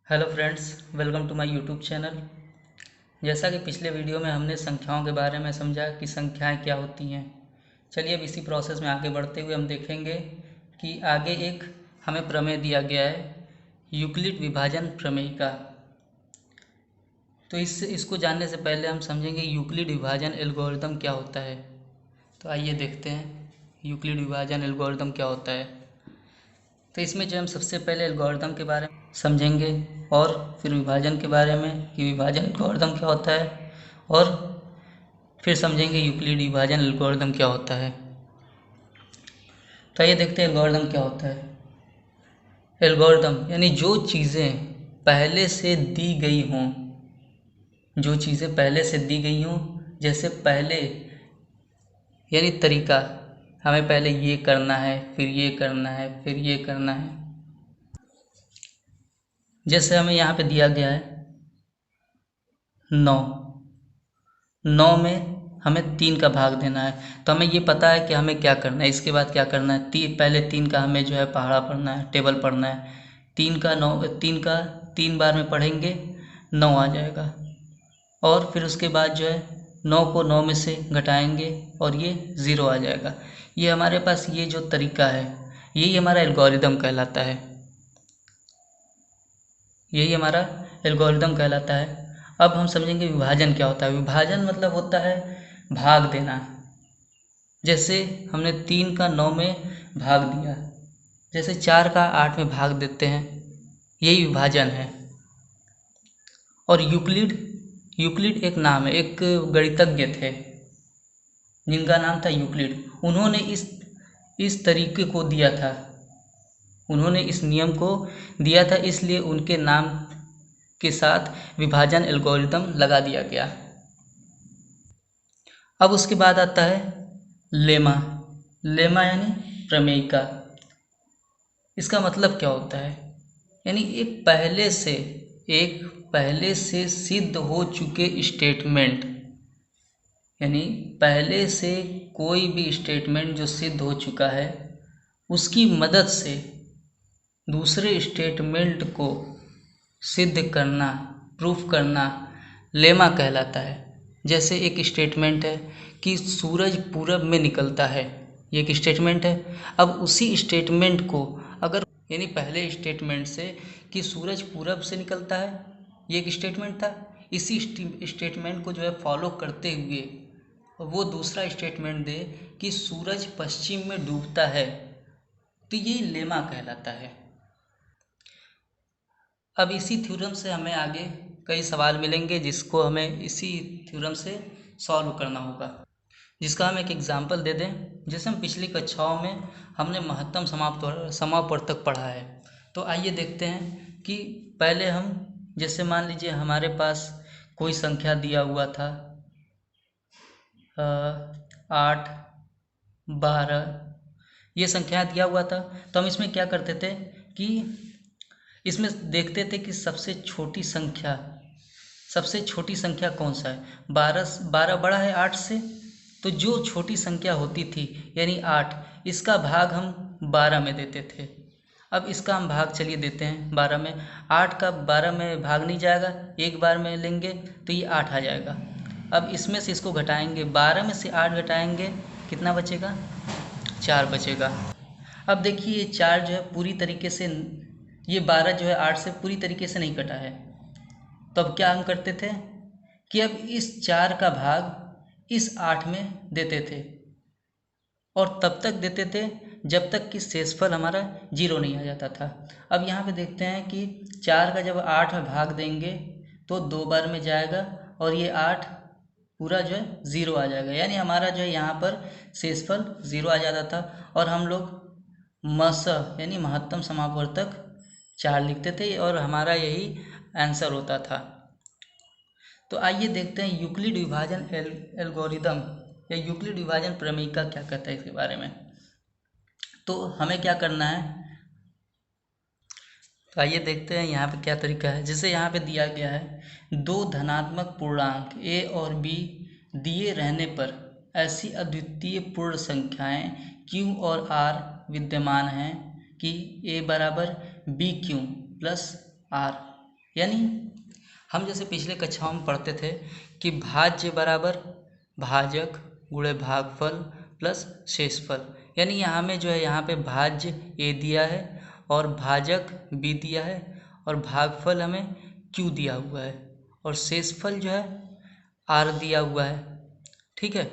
Hello friends, welcome to my YouTube channel. जैसा कि पिछले वीडियो में हमने संख्याओं के बारे में समझा कि संख्याएं क्या होती हैं। चलिए अब इसी प्रोसेस में आगे बढ़ते हुए हम देखेंगे कि आगे एक हमें प्रमेय दिया गया है, यूक्लिड विभाजन प्रमेय का। तो इसको जानने से पहले हम समझेंगे यूक्लिड विभाजन एल्गोरिदम क्या होता है। तो आइए देखते हैं यूक्लिड विभाजन एल्गोरिदम क्या होता है। तो इसमें जो हम सबसे पहले एल्गोरिदम के बारे में समझेंगे और फिर विभाजन के बारे में कि विभाजन एल्गोरिदम क्या होता है, और फिर समझेंगे यूक्लिड विभाजन एल्गोरिदम क्या होता है। तो ये देखते हैं एल्गोरिदम क्या होता है। एल्गोरिदम यानी जो चीज़ें पहले से दी गई हों, जो चीज़ें पहले से दी गई हों, जैसे पहले यानी तरीका, हमें पहले ये करना है, फिर ये करना है, फिर ये करना है। जैसे हमें यहाँ पे दिया गया है 9। 9 में हमें 3 का भाग देना है, तो हमें ये पता है कि हमें क्या करना है। इसके बाद क्या करना है, पहले 3 का हमें जो है पहाड़ा पढ़ना है, टेबल पढ़ना है। 3 बार में पढ़ेंगे 9 आ जाएगा। और फिर उसके बाद जो है 9 को 9 में से घटाएंगे और ये 0 आ जाएगा। ये हमारे पास ये जो तरीका है, यही हमारा एल्गोरिदम कहलाता है। यही हमारा एल्गोरिदम कहलाता है। अब हम समझेंगे विभाजन क्या होता है। विभाजन मतलब होता है भाग देना। जैसे हमने 3 का 9 में भाग दिया, जैसे 4 का 8 में भाग देते हैं, यही विभाजन है। और यूक्लिड यूक्लिड एक नाम है, एक गणितज्ञ थे जिनका नाम था यूक्लिड। उन्होंने इस तरीके को दिया था, उन्होंने इस नियम को दिया था, इसलिए उनके नाम के साथ विभाजन एल्गोरिदम लगा दिया गया। अब उसके बाद आता है लेमा। लेमा यानी प्रमेयिका। इसका मतलब क्या होता है, यानी एक पहले से सिद्ध हो चुके स्टेटमेंट, यानी पहले से कोई भी स्टेटमेंट जो सिद्ध हो चुका है, उसकी मदद से दूसरे स्टेटमेंट को सिद्ध करना, प्रूफ करना लेमा कहलाता है। जैसे एक स्टेटमेंट है कि सूरज पूरब में निकलता है, ये एक स्टेटमेंट है। अब उसी स्टेटमेंट को अगर यानी पहले स्टेटमेंट से कि सूरज पूरब से निकलता है, ये एक स्टेटमेंट था। इसी स्टेटमेंट को जो है फॉलो करते हुए वो दूसरा स्टेटमेंट दे कि सूरज पश्चिम में डूबता है, तो ये लेमा कहलाता है। अब इसी थ्योरम से हमें आगे कई सवाल मिलेंगे, जिसको हमें इसी थ्योरम से सॉल्व करना होगा। जिसका हम एक एग्जांपल दे दें, जैसे हम पिछली कक्षाओं में हमने महत्तम समापवर्तक पढ़ा है। तो आइए देखते हैं कि पहले हम, जैसे मान लीजिए हमारे पास कोई संख्या दिया हुआ था 8, 12, ये संख्या दिया हुआ था। तो हम इसमें क्या करते थे कि इसमें देखते थे कि सबसे छोटी संख्या कौन सा है। 12 बड़ा है 8 से, तो जो छोटी संख्या होती थी यानी 8, इसका भाग हम 12 में देते थे। अब इसका हम भाग चलिए देते हैं 12 में। 8 का 12 में भाग नहीं जाएगा, एक बार में लेंगे तो ये 8 आ जाएगा। अब इसमें से इसको घटाएंगे, 12 में से 8 घटाएंगे, कितना बचेगा, 4 बचेगा। अब देखिए ये 4 जो है पूरी तरीके से, ये 12 जो है 8 से पूरी तरीके से नहीं कटा है। तो अब क्या हम करते थे कि अब इस 4 का भाग इस 8 में देते थे, और तब तक देते थे जब तक कि शेषफल हमारा 0 नहीं आ जाता था। अब यहाँ पे देखते हैं कि 4 का जब 8 में भाग देंगे तो 2 बार में जाएगा, और ये 8 पूरा जो है 0 आ जाएगा, यानी हमारा जो है यहाँ पर शेषफल 0 आ जाता था। और हम लोग यानी महत्तम समापवर्तक 4 लिखते थे, और हमारा यही आंसर होता था। तो आइए देखते हैं यूक्लिड विभाजन एल्गोरिदम या यूक्लिड विभाजन प्रमेयिका क्या कहता है इसके बारे में। तो हमें क्या करना है, तो आइए देखते हैं यहाँ पे क्या तरीका है। जैसे यहाँ पे दिया गया है 2 धनात्मक पूर्णांक a और b दिए रहने पर ऐसी अद्वितीय पूर्ण संख्याएं q और r विद्यमान हैं कि a बराबर b q प्लस r। यानी हम जैसे पिछले कक्षाओं में पढ़ते थे कि भाज्य बराबर भाजक गुणे भागफल प्लस शेषफल। यानी यहाँ में जो है यहाँ पे भाज्य ए दिया है और भाजक बी दिया है और भागफल हमें क्यू दिया हुआ है और शेषफल जो है आर दिया हुआ है। ठीक है,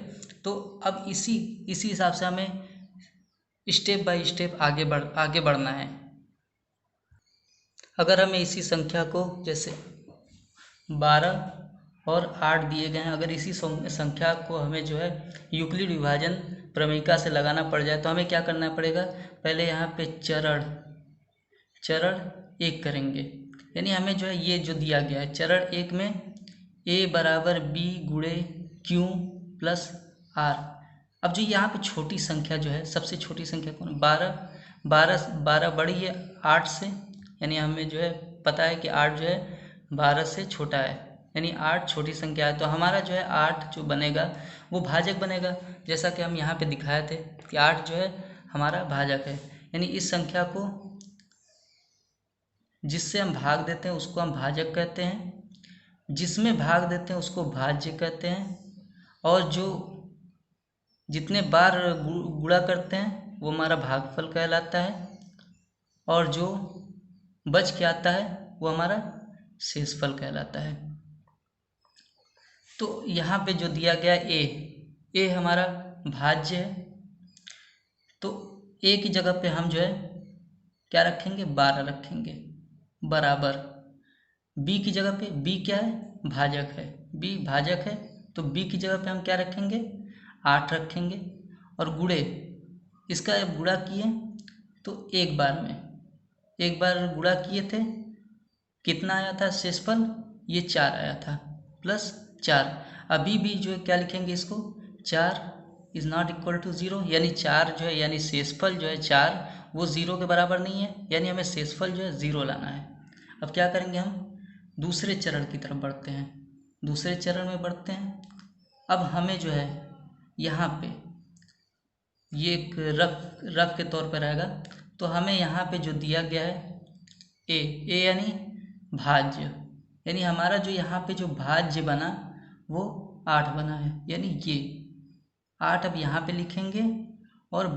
तो अब इसी हिसाब से हमें स्टेप बाय स्टेप आगे बढ़ना है। अगर हमें इसी संख्या को जैसे 12 और 8 दिए गए हैं, अगर इसी संख्या को हमें जो है यूक्लिड विभाजन प्रमेयिका से लगाना पड़ जाए तो हमें क्या करना पड़ेगा, पहले यहाँ पे चरण एक करेंगे। यानी हमें जो है ये जो दिया गया है चरण एक में a बराबर b गुणे q प्लस r। अब जो यहाँ पे छोटी संख्या जो है, सबसे छोटी संख्या कौन है, 12 बड़ी है 8 से, यानी हमें जो है पता है कि 8 जो है 12 से छोटा है, यानी 8 छोटी संख्या है। तो हमारा जो है 8 जो बनेगा वो भाजक बनेगा, जैसा कि हम यहाँ पे दिखाए थे कि 8 जो है हमारा भाजक है। यानी इस संख्या को जिससे हम भाग देते हैं उसको हम भाजक कहते हैं, जिसमें भाग देते हैं उसको भाज्य कहते हैं, और जो जितने बार गुणा करते हैं वो हमारा भागफल कहलाता है, और जो बच के आता है वो हमारा शेषफल कहलाता है। तो यहाँ पे जो दिया गया ए हमारा भाज्य है, तो ए की जगह पे हम जो है क्या रखेंगे, 12 रखेंगे, बराबर बी की जगह पे, बी क्या है, भाजक है, बी भाजक है, तो बी की जगह पे हम क्या रखेंगे, 8 रखेंगे, और गुणे इसका गुणा किए तो एक बार गुणा किए थे, कितना आया था शेषफल, ये 4 आया था, प्लस 4। अभी भी जो है क्या लिखेंगे इसको, 4 इज नॉट इक्वल टू 0, यानी 4 जो है यानी शेषफल जो है 4 वो 0 के बराबर नहीं है, यानी हमें शेषफल जो है 0 लाना है। अब क्या करेंगे, हम दूसरे चरण की तरफ बढ़ते हैं, दूसरे चरण में बढ़ते हैं। अब हमें जो है यहाँ पे ये एक रफ के तौर पर रहेगा, तो हमें यहाँ पे जो दिया गया है ए यानी भाज्य, यानी हमारा जो यहाँ पे जो भाज्य बना वो 8 बना है, यानी ये 8 अब यहाँ पे लिखेंगे, और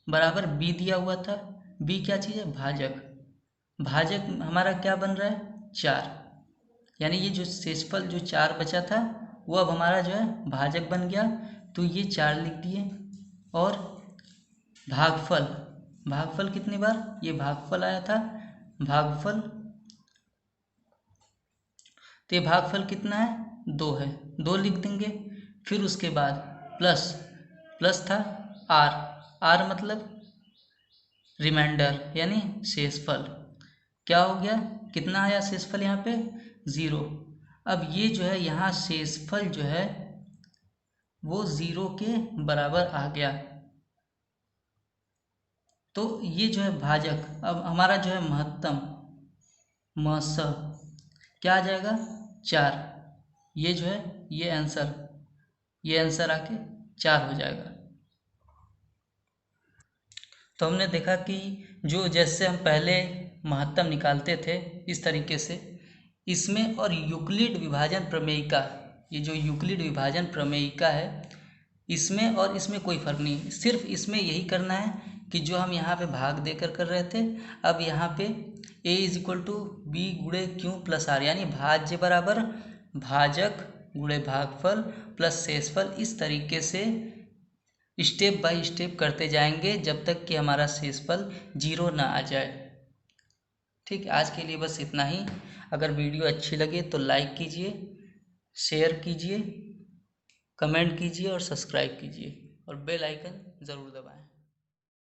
बराबर बी दिया हुआ था, बी क्या चीज़ है, भाजक हमारा क्या बन रहा है, 4, यानी ये जो शेषफल जो 4 बचा था वो अब हमारा जो है भाजक बन गया, तो ये 4 लिख दिए। और भागफल कितनी बार, ये भागफल आया था, भागफल, तो ये भागफल कितना है, 2 है, 2 लिख देंगे। फिर उसके बाद प्लस था आर मतलब रिमाइंडर यानी शेषफल, क्या हो गया, कितना आया शेषफल यहाँ पे, 0। अब ये जो है यहाँ शेषफल जो है वो 0 के बराबर आ गया, तो ये जो है भाजक, अब हमारा जो है महत्तम मस क्या आ जाएगा, 4, ये जो है ये आंसर आके 4 हो जाएगा। तो हमने देखा कि जो जैसे हम पहले महत्तम निकालते थे इस तरीके से, इसमें और यूक्लिड विभाजन प्रमेयिका, ये जो यूक्लिड विभाजन प्रमेयिका है इसमें और इसमें कोई फर्क नहीं, सिर्फ इसमें यही करना है कि जो हम यहाँ पे भाग देकर कर रहे थे, अब यहाँ पे a is equal to B गुणे क्यू प्लस आर, यानी भाज्य बराबर भाजक गुणे भागफल प्लस शेषफल, इस तरीके से स्टेप बाय स्टेप करते जाएंगे जब तक कि हमारा शेषफल 0 ना आ जाए। ठीक है, आज के लिए बस इतना ही। अगर वीडियो अच्छी लगे तो लाइक कीजिए, शेयर कीजिए, कमेंट कीजिए और सब्सक्राइब कीजिए, और बेल आइकन ज़रूर दबाएं।